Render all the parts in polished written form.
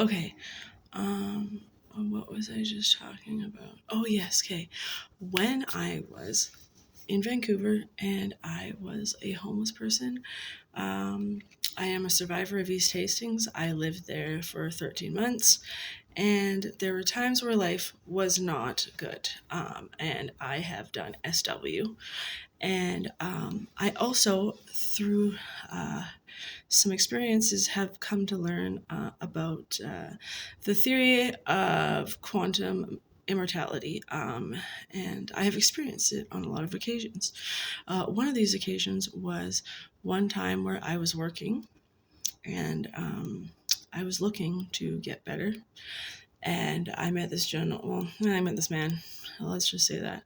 Okay. What was I just talking about? Oh, yes. Okay. When I was in Vancouver and I was a homeless person, I am a survivor of East Hastings. I lived there for 13 months, and there were times where life was not good. And I have done SW. And I also, through some experiences, have come to learn about the theory of quantum immortality, and I have experienced it on a lot of occasions. One of these occasions was one time where I was working and I was looking to get better, and I met this I met this man, let's just say that.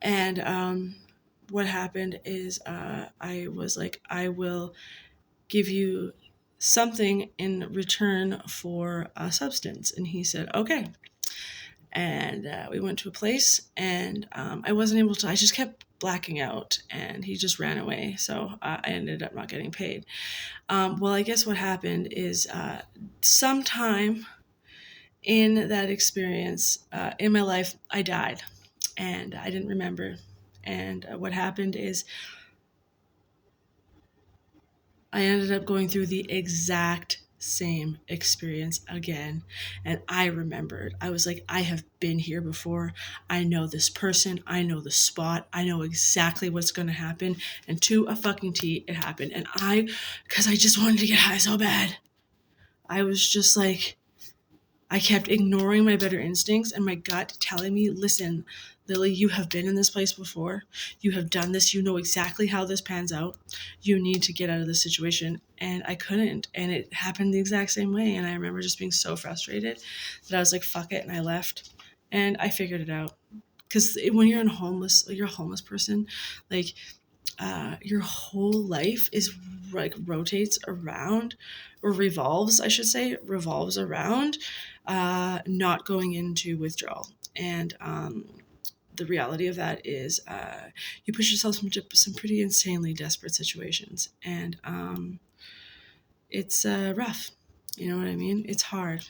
And what happened is I was like, I will give you something in return for a substance. And he said, okay. And we went to a place, and I wasn't able to, I just kept blacking out, and he just ran away. So I ended up not getting paid. Well, I guess what happened is sometime in that experience in my life, I died, and I didn't remember. And what happened is I ended up going through the exact same experience again. And I remembered. I was like, I have been here before. I know this person. I know the spot. I know exactly what's going to happen. And to a fucking T, it happened. And because I just wanted to get high so bad, I was just like, I kept ignoring my better instincts and my gut telling me, listen, Lily, you have been in this place before. You have done this. You know exactly how this pans out. You need to get out of this situation. And I couldn't. And it happened the exact same way. And I remember just being so frustrated that I was like, fuck it. And I left. And I figured it out. Because when you're a homeless person, like your whole life is like rotates around, or revolves, I should say, revolves around not going into withdrawal. And the reality of that is you push yourself into some pretty insanely desperate situations. And it's rough. You know what I mean? It's hard,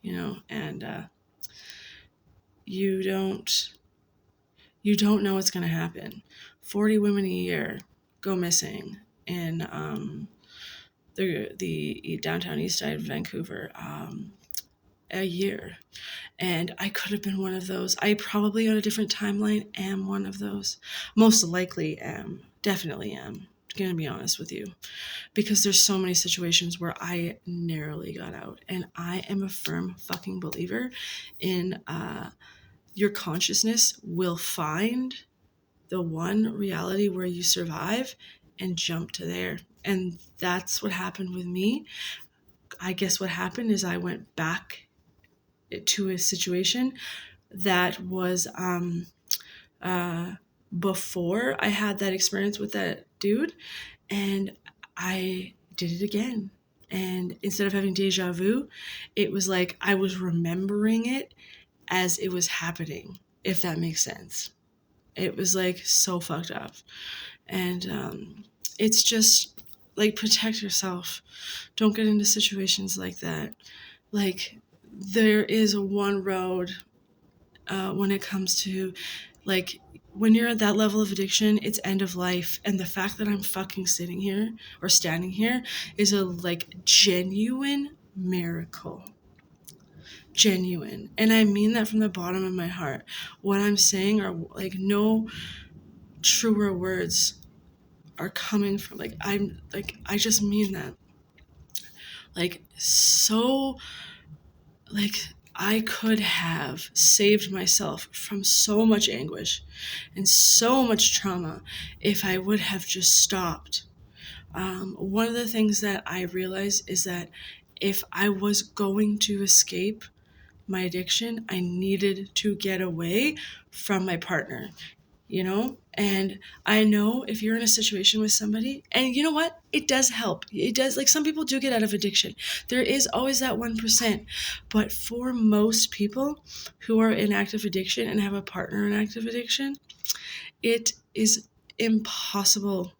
and you don't know what's going to happen. 40 women a year go missing in the downtown east side of Vancouver a year. And I could have been one of those. I probably on a different timeline am one of those. Most likely am. Definitely am. Gonna be honest with you. Because there's so many situations where I narrowly got out. And I am a firm fucking believer in your consciousness will find the one reality where you survive and jump to there. And that's what happened with me. I guess what happened is I went back to a situation that was before I had that experience with that dude, and I did it again. And instead of having deja vu, it was like I was remembering it as it was happening, if that makes sense. It was like so fucked up. And it's just like, protect yourself. Don't get into situations like that. Like, there is one road when it comes to, like, when you're at that level of addiction, it's end of life. And the fact that I'm fucking sitting here or standing here is a like genuine miracle. Genuine. And I mean that from the bottom of my heart. What I'm saying are like no truer words are coming from, like, I just mean that. Like, so, like, I could have saved myself from so much anguish and so much trauma if I would have just stopped. One of the things that I realized is that if I was going to escape my addiction, I needed to get away from my partner, And I know if you're in a situation with somebody, and you know what? It does help. It does. Like, some people do get out of addiction. There is always that 1%. But for most people who are in active addiction and have a partner in active addiction, it is impossible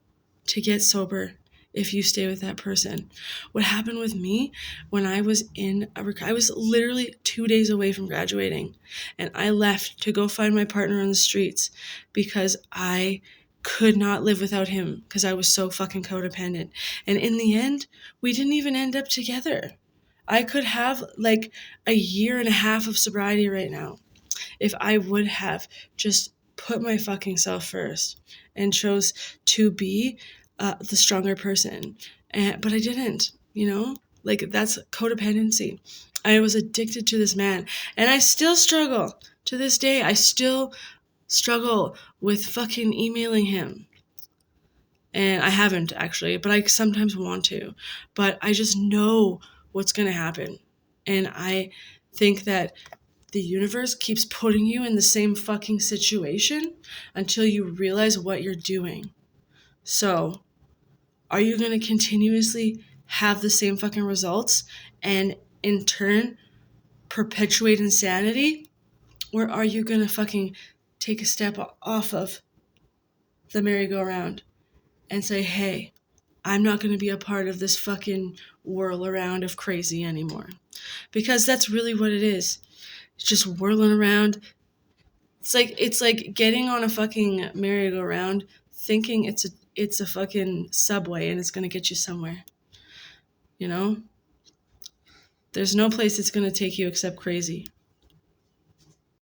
to get sober if you stay with that person. What happened with me when I was I was literally 2 days away from graduating, and I left to go find my partner on the streets because I could not live without him because I was so fucking codependent. And in the end, we didn't even end up together. I could have like a year and a half of sobriety right now if I would have just put my fucking self first and chose to be the stronger person. But I didn't, Like, that's codependency. I was addicted to this man, and I still struggle to this day. I still struggle with fucking emailing him. And I haven't actually, but I sometimes want to. But I just know what's going to happen. And I think that the universe keeps putting you in the same fucking situation until you realize what you're doing. So, are you going to continuously have the same fucking results and in turn perpetuate insanity? Or are you going to fucking take a step off of the merry-go-round and say, hey, I'm not going to be a part of this fucking whirl around of crazy anymore? Because that's really what it is. It's just whirling around. It's like getting on a fucking merry-go-round thinking it's a fucking subway and it's going to get you somewhere. There's no place it's going to take you except crazy.